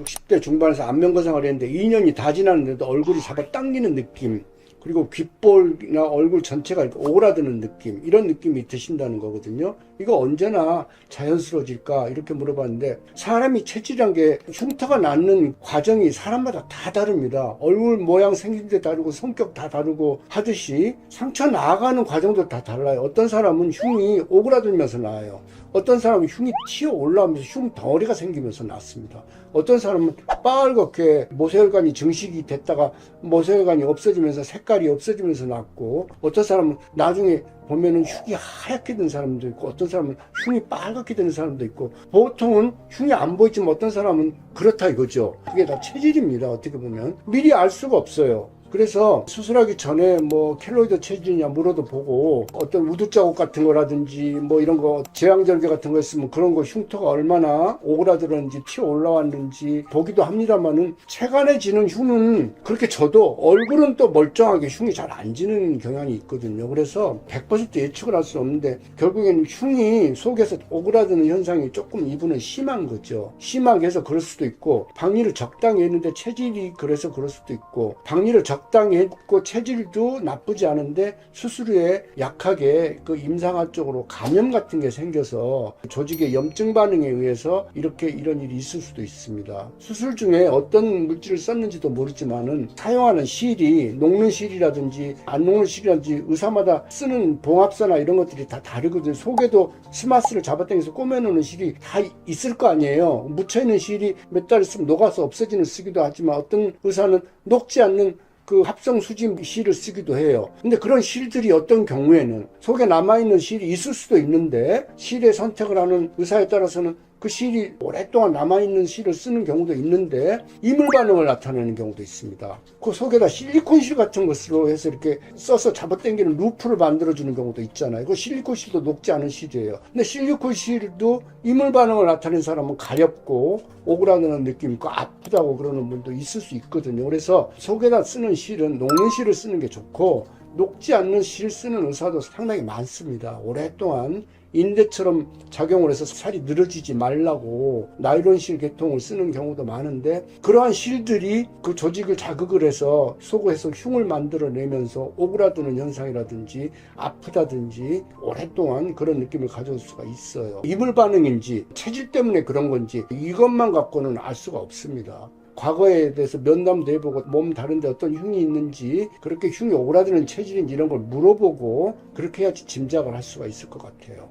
60대 중반에서 안면거상을 했는데 2년이 다 지났는데도 얼굴이 잡아당기는 느낌, 그리고 귓볼이나 얼굴 전체가 이렇게 오그라드는 느낌, 이런 느낌이 드신다는 거거든요. 이거 언제나 자연스러워질까 이렇게 물어봤는데, 사람이 체질이란 게 흉터가 낫는 과정이 사람마다 다 다릅니다. 얼굴 모양 생긴 데 다르고 성격 다 다르고 하듯이 상처 나아가는 과정도 다 달라요. 어떤 사람은 흉이 오그라들면서 나아요. 어떤 사람은 흉이 튀어 올라오면서 흉 덩어리가 생기면서 났습니다. 어떤 사람은 빨갛게 모세혈관이 증식이 됐다가 모세혈관이 없어지면서 색깔이 없어지면서 났고, 어떤 사람은 나중에 보면은 흉이 하얗게 된 사람도 있고, 어떤 사람은 흉이 빨갛게 되는 사람도 있고, 보통은 흉이 안 보이지만 어떤 사람은 그렇다 이거죠. 그게 다 체질입니다. 어떻게 보면 미리 알 수가 없어요. 그래서 수술하기 전에 뭐 켈로이드 체질이냐 물어도 보고, 어떤 우두 자국 같은 거라든지 뭐 이런 거 제왕절개 같은 거 있으면 그런 거 흉터가 얼마나 오그라들었는지 튀어 올라왔는지 보기도 합니다만은, 체간에 지는 흉은 그렇게 져도 얼굴은 또 멀쩡하게 흉이 잘 안 지는 경향이 있거든요. 그래서 100% 예측을 할 수 없는데, 결국에는 흉이 속에서 오그라드는 현상이 조금 이분은 심한 거죠. 심하게 해서 그럴 수도 있고, 박리를 적당히 했는데 체질이 그래서 그럴 수도 있고, 박리를 적당히 했고 체질도 나쁘지 않은데 수술 후에 약하게 그 임상화 쪽으로 감염 같은 게 생겨서 조직의 염증 반응에 의해서 이렇게 이런 일이 있을 수도 있습니다. 수술 중에 어떤 물질을 썼는지도 모르지만은 사용하는 실이, 녹는 실이라든지 안 녹는 실이라든지 의사마다 쓰는 봉합사나 이런 것들이 다 다르거든요. 속에도 스마스를 잡아당겨서 꼬매놓는 실이 다 있을 거 아니에요. 묻혀있는 실이 몇 달 있으면 녹아서 없어지는 쓰기도 하지만, 어떤 의사는 녹지 않는 그 합성 수지 실을 쓰기도 해요. 근데 그런 실들이 어떤 경우에는 속에 남아있는 실이 있을 수도 있는데, 실의 선택을 하는 의사에 따라서는 그 실이 오랫동안 남아있는 실을 쓰는 경우도 있는데 이물 반응을 나타내는 경우도 있습니다. 그 속에다 실리콘 실 같은 것으로 해서 이렇게 써서 잡아당기는 루프를 만들어주는 경우도 있잖아요. 그 실리콘 실도 녹지 않은 실이에요. 근데 실리콘 실도 이물 반응을 나타내는 사람은 가렵고 오그라드는 느낌 있고 아프다고 그러는 분도 있을 수 있거든요. 그래서 속에다 쓰는 실은 녹는 실을 쓰는 게 좋고, 녹지 않는 실 쓰는 의사도 상당히 많습니다. 오랫동안 인대처럼 작용을 해서 살이 늘어지지 말라고 나일론 실 계통을 쓰는 경우도 많은데, 그러한 실들이 그 조직을 자극을 해서 속에서 흉을 만들어내면서 오그라드는 현상이라든지 아프다든지 오랫동안 그런 느낌을 가져올 수가 있어요. 이물 반응인지 체질 때문에 그런 건지 이것만 갖고는 알 수가 없습니다. 과거에 대해서 면담도 해보고 몸 다른데 어떤 흉이 있는지, 그렇게 흉이 오그라드는 체질인지 이런 걸 물어보고 그렇게 해야지 짐작을 할 수가 있을 것 같아요.